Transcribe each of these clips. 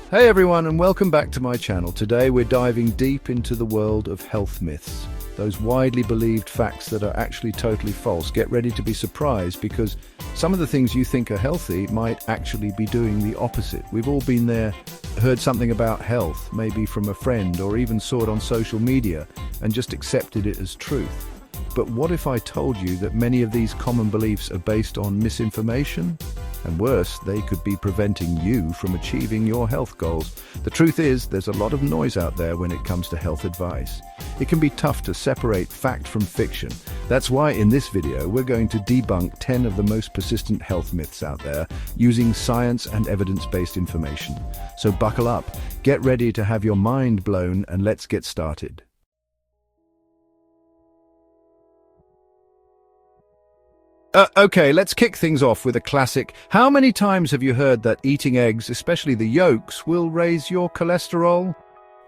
Hey everyone, and welcome back to my channel. Today we're diving deep into the world of health myths, those widely believed facts that are actually totally false. Get ready to be surprised because some of the things you think are healthy might actually be doing the opposite. We've all been there, heard something about health, maybe from a friend or even saw it on social media and just accepted it as truth. But what if I told you that many of these common beliefs are based on misinformation? And worse, they could be preventing you from achieving your health goals. The truth is, there's a lot of noise out there when it comes to health advice. It can be tough to separate fact from fiction. That's why in this video, we're going to debunk 10 of the most persistent health myths out there using science and evidence-based information. So buckle up, get ready to have your mind blown, and let's get started. Okay, let's kick things off with a classic. How many times have you heard that eating eggs, especially the yolks, will raise your cholesterol?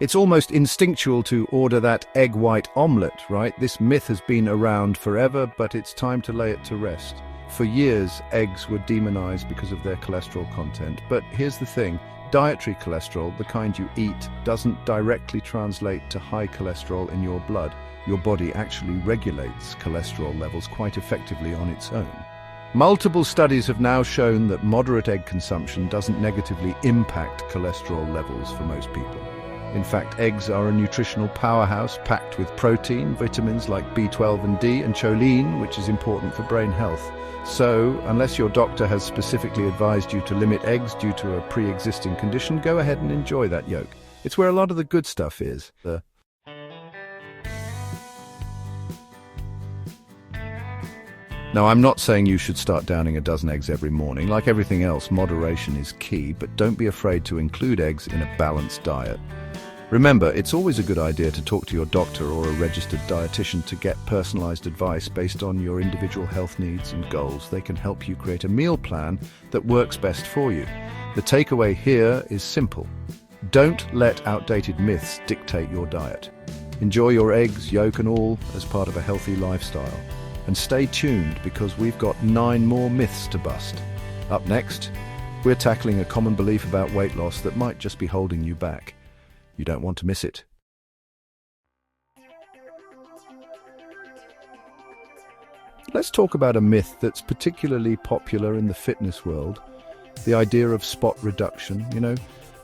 It's almost instinctual to order that egg white omelette, right? This myth has been around forever, but it's time to lay it to rest. For years, eggs were demonized because of their cholesterol content. But here's the thing. Dietary cholesterol, the kind you eat, doesn't directly translate to high cholesterol in your blood. Your body actually regulates cholesterol levels quite effectively on its own. Multiple studies have now shown that moderate egg consumption doesn't negatively impact cholesterol levels for most people. In fact, eggs are a nutritional powerhouse packed with protein, vitamins like B12 and D, and choline, which is important for brain health. So, unless your doctor has specifically advised you to limit eggs due to a pre-existing condition, go ahead and enjoy that yolk. It's where a lot of the good stuff is. Now, I'm not saying you should start downing a dozen eggs every morning. Like everything else, moderation is key, but don't be afraid to include eggs in a balanced diet. Remember, it's always a good idea to talk to your doctor or a registered dietitian to get personalized advice based on your individual health needs and goals. They can help you create a meal plan that works best for you. The takeaway here is simple. Don't let outdated myths dictate your diet. Enjoy your eggs, yolk and all, as part of a healthy lifestyle. And stay tuned because we've got 9 more myths to bust. Up next, we're tackling a common belief about weight loss that might just be holding you back. You don't want to miss it. Let's talk about a myth that's particularly popular in the fitness world. The idea of spot reduction,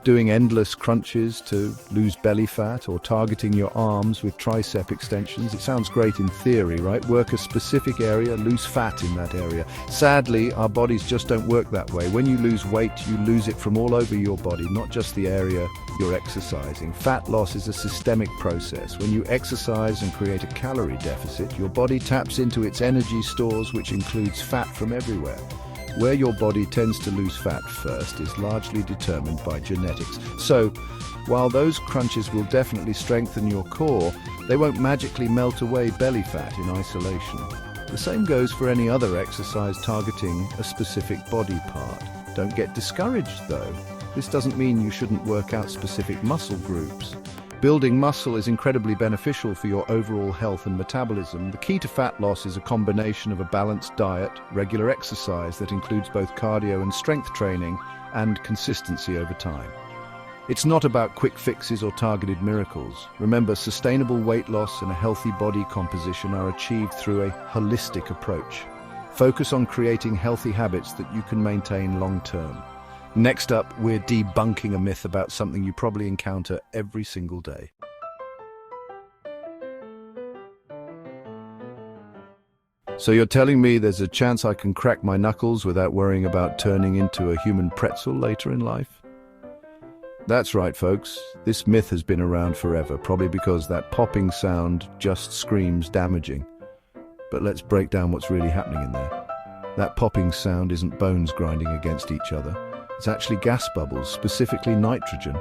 doing endless crunches to lose belly fat or targeting your arms with tricep extensions. It sounds great in theory, right? Work a specific area, lose fat in that area. Sadly, our bodies just don't work that way. When you lose weight, you lose it from all over your body, not just the area you're exercising. Fat loss is a systemic process. When you exercise and create a calorie deficit, your body taps into its energy stores, which includes fat from everywhere. Where your body tends to lose fat first is largely determined by genetics. So, while those crunches will definitely strengthen your core, they won't magically melt away belly fat in isolation. The same goes for any other exercise targeting a specific body part. Don't get discouraged though. This doesn't mean you shouldn't work out specific muscle groups. Building muscle is incredibly beneficial for your overall health and metabolism. The key to fat loss is a combination of a balanced diet, regular exercise that includes both cardio and strength training, and consistency over time. It's not about quick fixes or targeted miracles. Remember, sustainable weight loss and a healthy body composition are achieved through a holistic approach. Focus on creating healthy habits that you can maintain long-term. Next up, we're debunking a myth about something you probably encounter every single day. So you're telling me there's a chance I can crack my knuckles without worrying about turning into a human pretzel later in life? That's right, folks. This myth has been around forever, probably because that popping sound just screams damaging. But let's break down what's really happening in there. That popping sound isn't bones grinding against each other. It's actually gas bubbles, specifically nitrogen,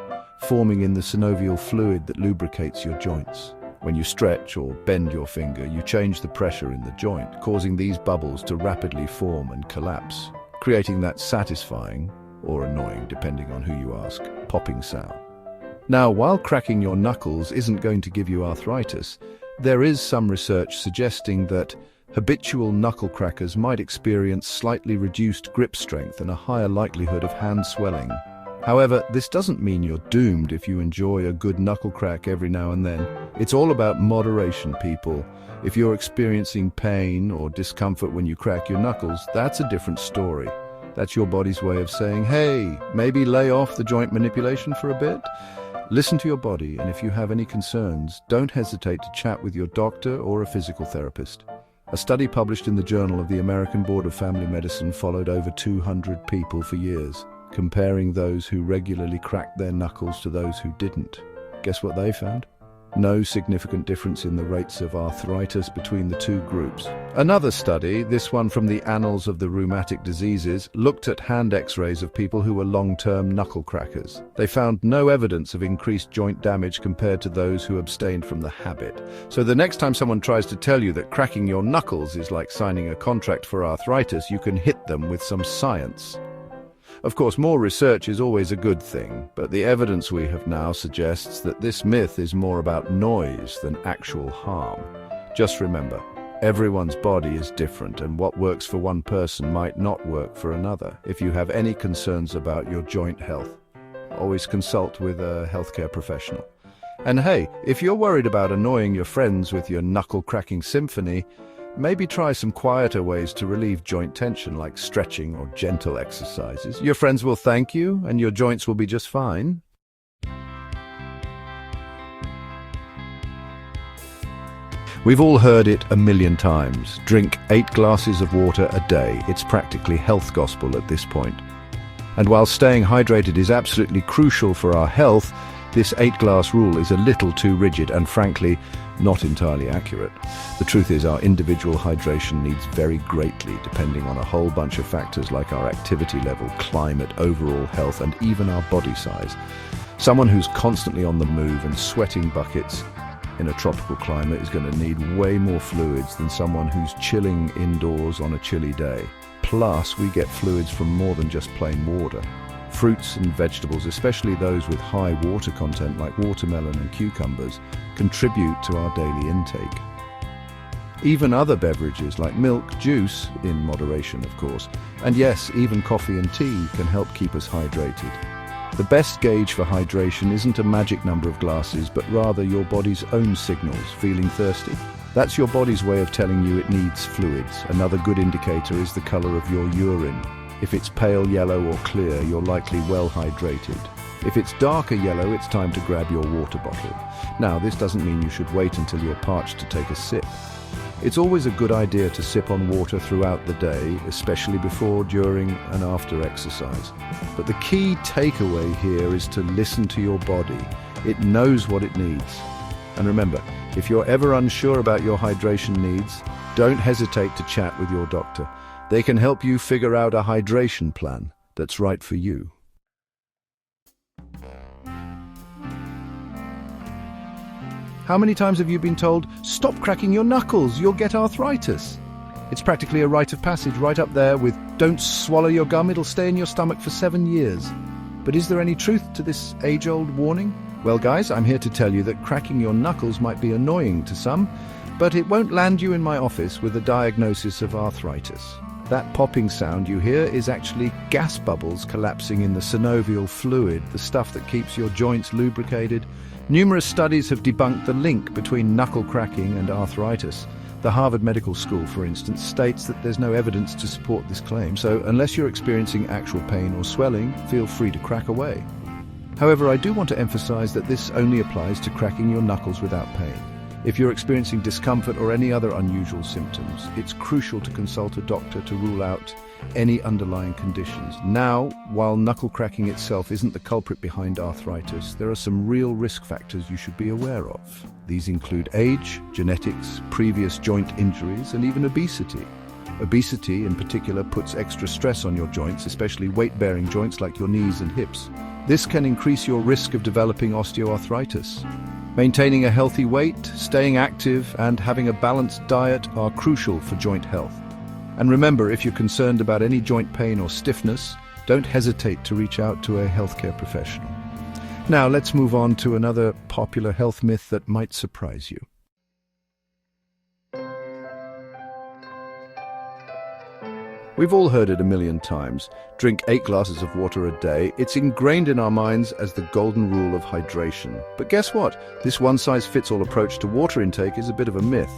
forming in the synovial fluid that lubricates your joints. When you stretch or bend your finger, you change the pressure in the joint, causing these bubbles to rapidly form and collapse, creating that satisfying, or annoying depending on who you ask, popping sound. Now, while cracking your knuckles isn't going to give you arthritis, there is some research suggesting that habitual knuckle crackers might experience slightly reduced grip strength and a higher likelihood of hand swelling However, this doesn't mean you're doomed if you enjoy a good knuckle crack every now and then. It's all about moderation, people. If you're experiencing pain or discomfort when you crack your knuckles, that's a different story. That's your body's way of saying, hey, maybe lay off the joint manipulation for a bit. Listen to your body, and if you have any concerns, don't hesitate to chat with your doctor or a physical therapist. A study published in the Journal of the American Board of Family Medicine followed over 200 people for years, comparing those who regularly cracked their knuckles to those who didn't. Guess what they found? No significant difference in the rates of arthritis between the two groups. Another study, this one from the Annals of the Rheumatic Diseases, looked at hand x-rays of people who were long-term knuckle crackers. They found no evidence of increased joint damage compared to those who abstained from the habit. So the next time someone tries to tell you that cracking your knuckles is like signing a contract for arthritis, you can hit them with some science. Of course, more research is always a good thing, but the evidence we have now suggests that this myth is more about noise than actual harm. Just remember, everyone's body is different, and what works for one person might not work for another. If you have any concerns about your joint health, always consult with a healthcare professional. And hey, if you're worried about annoying your friends with your knuckle-cracking symphony, maybe try some quieter ways to relieve joint tension, like stretching or gentle exercises. Your friends will thank you, and your joints will be just fine. We've all heard it a million times. Drink 8 glasses of water a day. It's practically health gospel at this point. And while staying hydrated is absolutely crucial for our health, this 8-glass rule is a little too rigid and, frankly, not entirely accurate. The truth is, our individual hydration needs vary greatly depending on a whole bunch of factors like our activity level, climate, overall health, and even our body size. Someone who's constantly on the move and sweating buckets in a tropical climate is going to need way more fluids than someone who's chilling indoors on a chilly day. Plus, we get fluids from more than just plain water. Fruits and vegetables, especially those with high water content like watermelon and cucumbers, contribute to our daily intake. Even other beverages like milk, juice, in moderation of course, and yes, even coffee and tea can help keep us hydrated. The best gauge for hydration isn't a magic number of glasses, but rather your body's own signals. Feeling thirsty? That's your body's way of telling you it needs fluids. Another good indicator is the color of your urine. If it's pale yellow or clear, you're likely well hydrated. If it's darker yellow, it's time to grab your water bottle. Now, this doesn't mean you should wait until you're parched to take a sip. It's always a good idea to sip on water throughout the day, especially before, during, and after exercise. But the key takeaway here is to listen to your body. It knows what it needs. And remember, if you're ever unsure about your hydration needs, don't hesitate to chat with your doctor. They can help you figure out a hydration plan that's right for you. How many times have you been told, stop cracking your knuckles, you'll get arthritis? It's practically a rite of passage, right up there with don't swallow your gum, it'll stay in your stomach for 7 years. But is there any truth to this age-old warning? Well guys, I'm here to tell you that cracking your knuckles might be annoying to some, but it won't land you in my office with a diagnosis of arthritis. That popping sound you hear is actually gas bubbles collapsing in the synovial fluid, the stuff that keeps your joints lubricated. Numerous studies have debunked the link between knuckle cracking and arthritis. The Harvard Medical School, for instance, states that there's no evidence to support this claim, so unless you're experiencing actual pain or swelling, feel free to crack away. However, I do want to emphasize that this only applies to cracking your knuckles without pain. If you're experiencing discomfort or any other unusual symptoms, it's crucial to consult a doctor to rule out any underlying conditions. Now, while knuckle cracking itself isn't the culprit behind arthritis, there are some real risk factors you should be aware of. These include age, genetics, previous joint injuries, and even obesity. Obesity, in particular, puts extra stress on your joints, especially weight-bearing joints like your knees and hips. This can increase your risk of developing osteoarthritis. Maintaining a healthy weight, staying active, and having a balanced diet are crucial for joint health. And remember, if you're concerned about any joint pain or stiffness, don't hesitate to reach out to a healthcare professional. Now, let's move on to another popular health myth that might surprise you. We've all heard it a million times. Drink 8 glasses of water a day. It's ingrained in our minds as the golden rule of hydration. But guess what? This one-size-fits-all approach to water intake is a bit of a myth.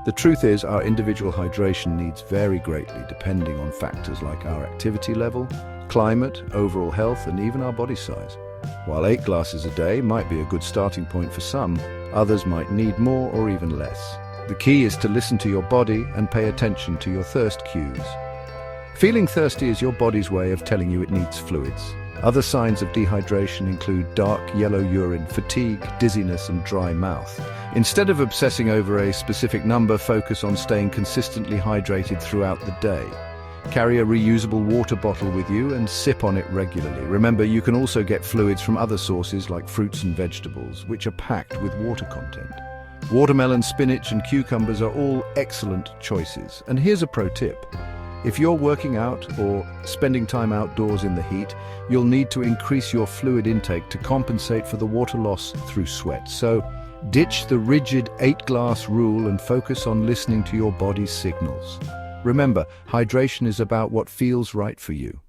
The truth is, our individual hydration needs vary greatly depending on factors like our activity level, climate, overall health, and even our body size. While 8 glasses a day might be a good starting point for some, others might need more or even less. The key is to listen to your body and pay attention to your thirst cues. Feeling thirsty is your body's way of telling you it needs fluids. Other signs of dehydration include dark yellow urine, fatigue, dizziness, and dry mouth. Instead of obsessing over a specific number, focus on staying consistently hydrated throughout the day. Carry a reusable water bottle with you and sip on it regularly. Remember, you can also get fluids from other sources like fruits and vegetables, which are packed with water content. Watermelon, spinach, and cucumbers are all excellent choices. And here's a pro tip. If you're working out or spending time outdoors in the heat, you'll need to increase your fluid intake to compensate for the water loss through sweat. So, ditch the rigid 8-glass rule and focus on listening to your body's signals. Remember, hydration is about what feels right for you.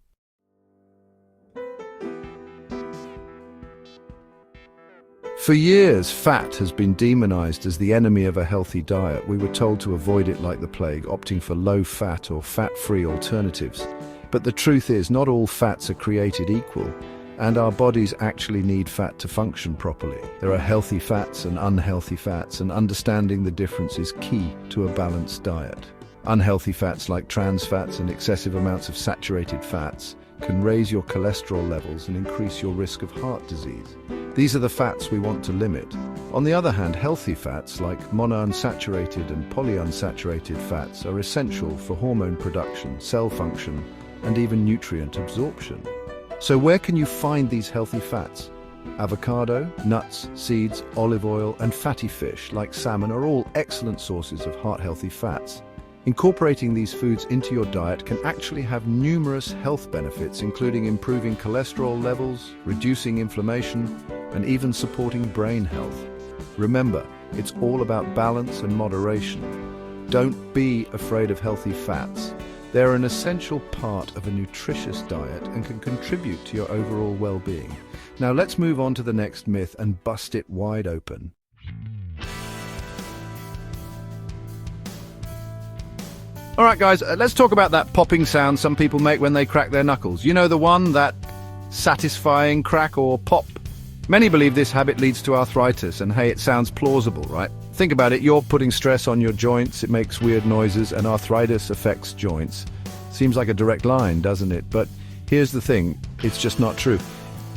For years, fat has been demonized as the enemy of a healthy diet. We were told to avoid it like the plague, opting for low-fat or fat-free alternatives. But the truth is, not all fats are created equal, and our bodies actually need fat to function properly. There are healthy fats and unhealthy fats, and understanding the difference is key to a balanced diet. Unhealthy fats like trans fats and excessive amounts of saturated fats can raise your cholesterol levels and increase your risk of heart disease. These are the fats we want to limit. On the other hand, healthy fats like monounsaturated and polyunsaturated fats are essential for hormone production, cell function, and even nutrient absorption. So where can you find these healthy fats? Avocado, nuts, seeds, olive oil, and fatty fish like salmon are all excellent sources of heart-healthy fats. Incorporating these foods into your diet can actually have numerous health benefits, including improving cholesterol levels, reducing inflammation, and even supporting brain health. Remember, it's all about balance and moderation. Don't be afraid of healthy fats. They're an essential part of a nutritious diet and can contribute to your overall well-being. Now let's move on to the next myth and bust it wide open. All right, guys, let's talk about that popping sound some people make when they crack their knuckles. You know the one, that satisfying crack or pop? Many believe this habit leads to arthritis, and hey, it sounds plausible, right? Think about it, you're putting stress on your joints, it makes weird noises, and arthritis affects joints. Seems like a direct line, doesn't it? But here's the thing, it's just not true.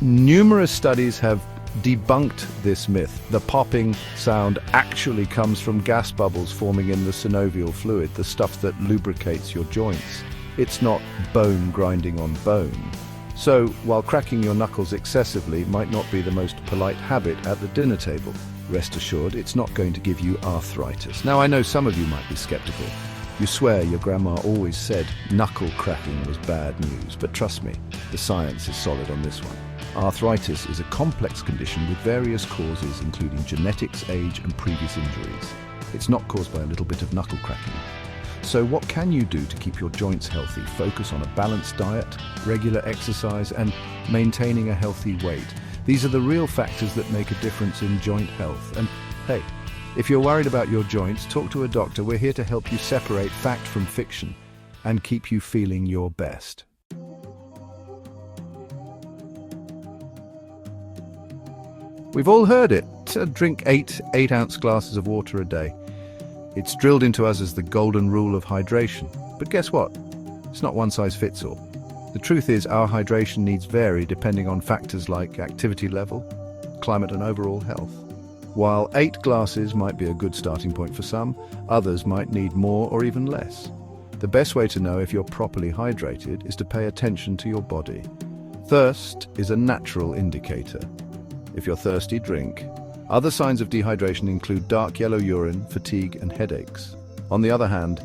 Numerous studies have debunked this myth. The popping sound actually comes from gas bubbles forming in the synovial fluid, the stuff that lubricates your joints. It's not bone grinding on bone. So, while cracking your knuckles excessively might not be the most polite habit at the dinner table, rest assured it's not going to give you arthritis. Now, I know some of you might be skeptical. You swear your grandma always said knuckle cracking was bad news, but trust me, the science is solid on this one. Arthritis is a complex condition with various causes, including genetics, age, and previous injuries. It's not caused by a little bit of knuckle cracking. So what can you do to keep your joints healthy? Focus on a balanced diet, regular exercise, and maintaining a healthy weight. These are the real factors that make a difference in joint health. And hey, if you're worried about your joints, talk to a doctor. We're here to help you separate fact from fiction and keep you feeling your best. We've all heard it. Drink 8 8-ounce glasses of water a day. It's drilled into us as the golden rule of hydration. But guess what? It's not one size fits all. The truth is, our hydration needs vary depending on factors like activity level, climate, and overall health. While 8 glasses might be a good starting point for some, others might need more or even less. The best way to know if you're properly hydrated is to pay attention to your body. Thirst is a natural indicator. If you're thirsty, drink. Other signs of dehydration include dark yellow urine, fatigue, and headaches. On the other hand,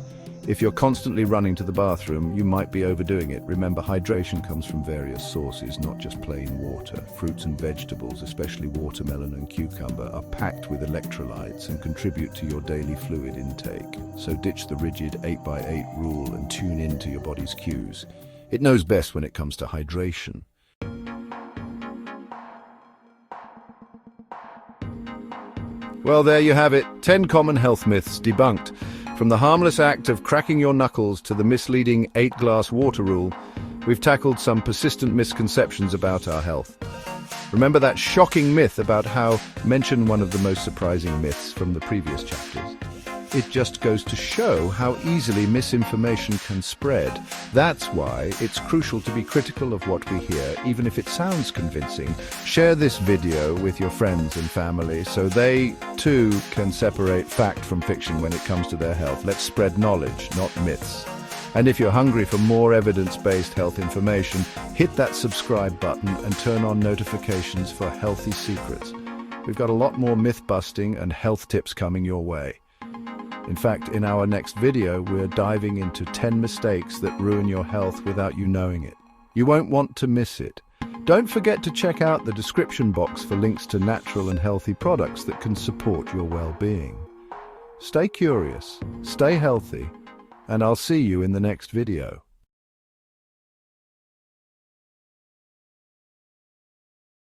If you're constantly running to the bathroom, you might be overdoing it. Remember, hydration comes from various sources, not just plain water. Fruits and vegetables, especially watermelon and cucumber, are packed with electrolytes and contribute to your daily fluid intake. So ditch the rigid 8x8 rule and tune in to your body's cues. It knows best when it comes to hydration. Well, there you have it. 10 common health myths debunked. From the harmless act of cracking your knuckles to the misleading 8-glass water rule, we've tackled some persistent misconceptions about our health. Remember that shocking myth about how mention one of the most surprising myths from the previous chapters? It just goes to show how easily misinformation can spread. That's why it's crucial to be critical of what we hear, even if it sounds convincing. Share this video with your friends and family so they, too, can separate fact from fiction when it comes to their health. Let's spread knowledge, not myths. And if you're hungry for more evidence-based health information, hit that subscribe button and turn on notifications for healthy secrets. We've got a lot more myth-busting and health tips coming your way. In fact, in our next video, we're diving into 10 mistakes that ruin your health without you knowing it. You won't want to miss it. Don't forget to check out the description box for links to natural and healthy products that can support your well-being. Stay curious, stay healthy, and I'll see you in the next video.